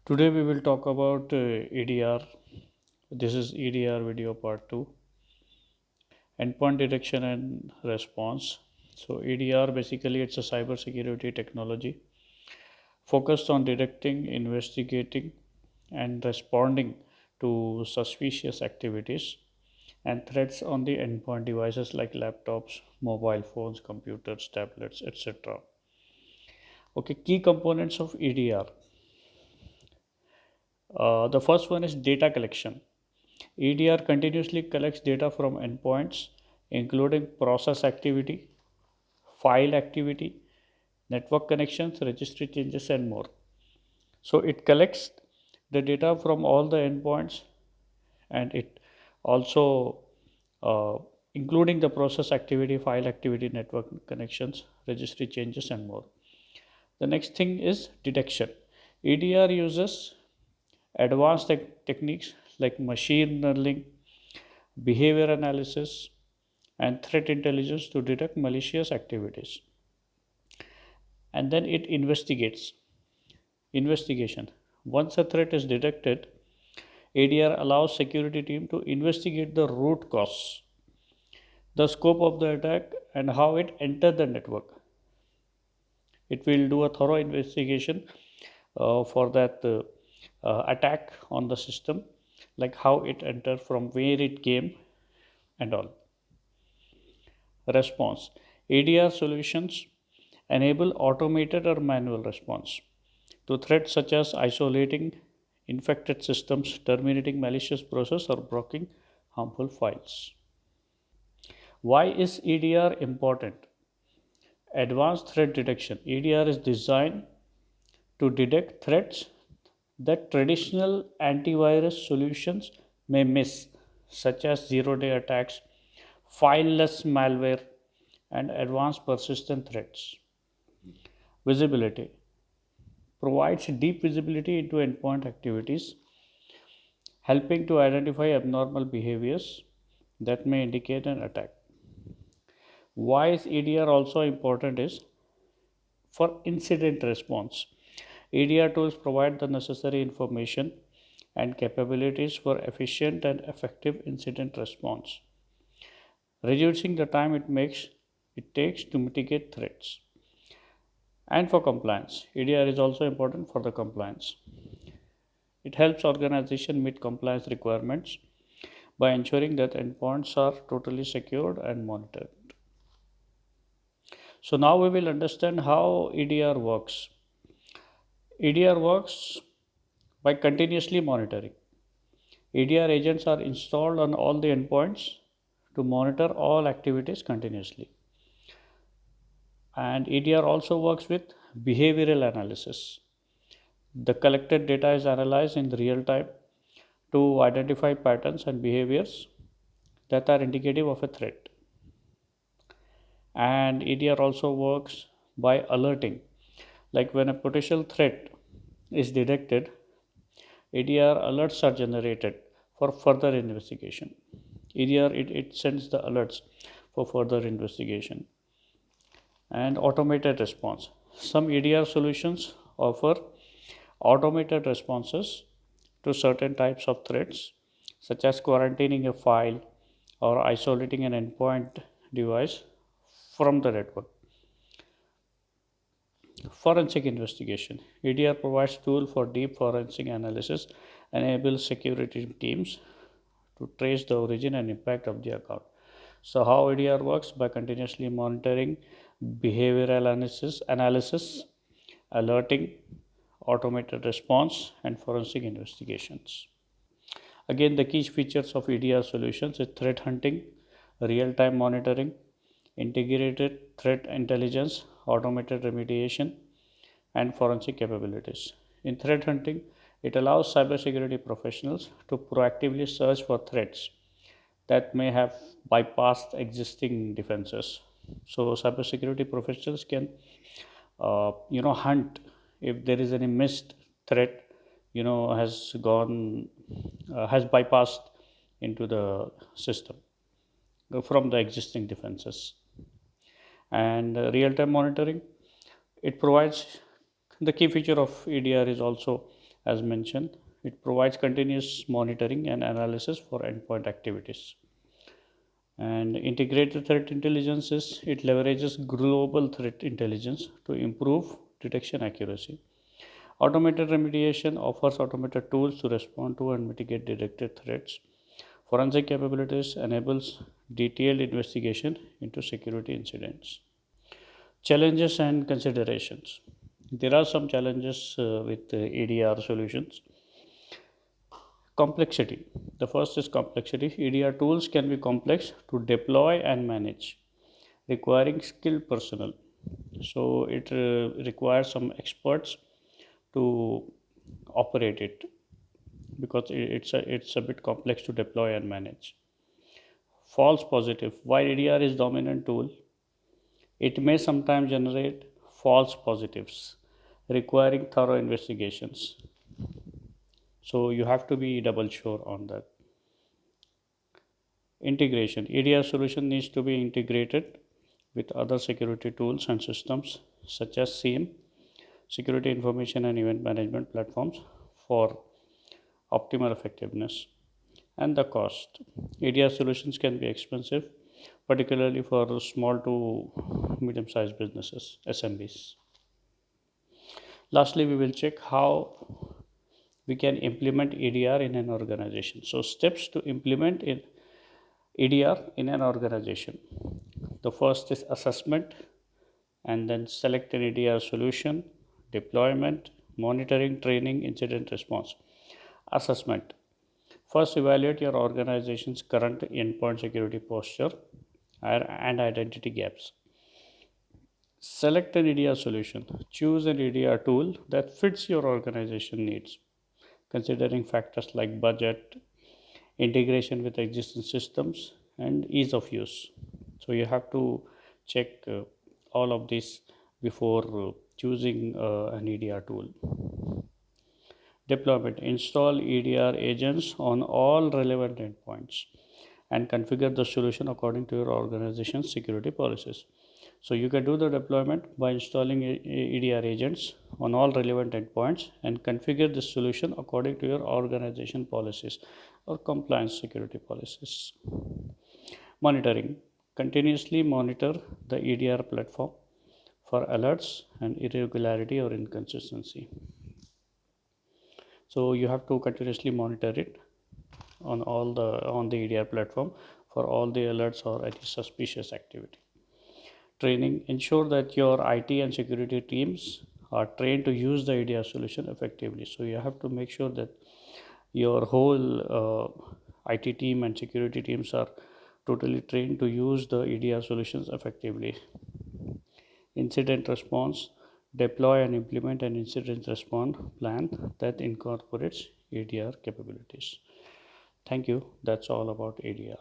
Today we will talk about EDR. This is EDR video part 2, endpoint detection and response. So EDR basically it's a cybersecurity technology focused on detecting, investigating and responding to suspicious activities and threats on the endpoint devices like laptops, mobile phones, computers, tablets, etc. Okay, key components of EDR. The first one is data collection. EDR continuously collects data from endpoints, including process activity, file activity, network connections, registry changes, and more. So it collects the data from all the endpoints and it also uh, including the process activity, file activity, network connections, registry changes, and more. The next thing is detection. EDR uses advanced techniques like machine learning, behavior analysis, and threat intelligence to detect malicious activities. And then it investigates. Investigation. Once a threat is detected, ADR allows security team to investigate the root cause, the scope of the attack, and how it entered the network. It will do a thorough investigation for that attack on the system, like how it entered, from where it came, and all. Response. ADR solutions enable automated or manual response to threats such as isolating infected systems, terminating malicious process, or blocking harmful files. Why is EDR important? Advanced threat detection. EDR is designed to detect threats that traditional antivirus solutions may miss, such as zero-day attacks, fileless malware, and advanced persistent threats. Visibility provides deep visibility into endpoint activities, helping to identify abnormal behaviors that may indicate an attack. Why is EDR also important is for incident response. EDR tools provide the necessary information and capabilities for efficient and effective incident response, reducing the time it takes to mitigate threats. And for compliance, EDR is also important for the compliance. It helps organization meet compliance requirements by ensuring that endpoints are totally secured and monitored. So now we will understand how EDR works. EDR works by continuously monitoring. EDR agents are installed on all the endpoints to monitor all activities continuously. And EDR also works with behavioral analysis. The collected data is analyzed in real time to identify patterns and behaviors that are indicative of a threat. And EDR also works by alerting. Like when a potential threat is detected, EDR alerts are generated for further investigation. EDR it sends the alerts for further investigation. And automated response. Some EDR solutions offer automated responses to certain types of threats, such as quarantining a file or isolating an endpoint device from the network. Forensic investigation. EDR provides tool for deep forensic analysis and enables security teams to trace the origin and impact of the account. So how EDR works? By continuously monitoring, behavioral analysis, alerting, automated response, and forensic investigations. Again, the key features of EDR solutions is threat hunting, real-time monitoring, integrated threat intelligence, automated remediation, and forensic capabilities. In threat hunting, it allows cybersecurity professionals to proactively search for threats that may have bypassed existing defenses. So, cybersecurity professionals can, hunt if there is any missed threat, has bypassed into the system from the existing defenses. And real-time monitoring, it provides the key feature of EDR is also as mentioned. It provides continuous monitoring and analysis for endpoint activities. And integrated threat intelligence is it leverages global threat intelligence to improve detection accuracy. Automated remediation offers automated tools to respond to and mitigate detected threats. Forensic capabilities enables detailed investigation into security incidents. Challenges and considerations. There are some challenges with EDR solutions. Complexity. The first is complexity. EDR tools can be complex to deploy and manage, requiring skilled personnel. So it requires some experts to operate it because it's a bit complex to deploy and manage. False positive. While EDR is dominant tool, it may sometimes generate false positives, requiring thorough investigations. So you have to be double sure on that. Integration. EDR solution needs to be integrated with other security tools and systems such as SIEM, security information and event management platforms for optimal effectiveness. And the cost. EDR solutions can be expensive, particularly for small to medium sized businesses, SMBs. Lastly, we will check how we can implement EDR in an organization. So, steps to implement EDR in an organization. The first is assessment, and then select an EDR solution, deployment, monitoring, training, incident response. Assessment. First, evaluate your organization's current endpoint security posture and identity gaps. Select an EDR solution. Choose an EDR tool that fits your organization needs, considering factors like budget, integration with existing systems, and ease of use. So you have to check all of this before choosing an EDR tool. Deployment. Install EDR agents on all relevant endpoints and configure the solution according to your organization's security policies. So you can do the deployment by installing EDR agents on all relevant endpoints and configure the solution according to your organization policies or compliance security policies. Monitoring. Continuously monitor the EDR platform for alerts and irregularity or inconsistency. So you have to continuously monitor it on the EDR platform for all the alerts or any suspicious activity. Training. Ensure that your IT and security teams are trained to use the EDR solution effectively. So you have to make sure that your whole IT team and security teams are totally trained to use the EDR solutions effectively. Incident response. Deploy and implement an incident response plan that incorporates EDR capabilities. Thank you. That's all about EDR.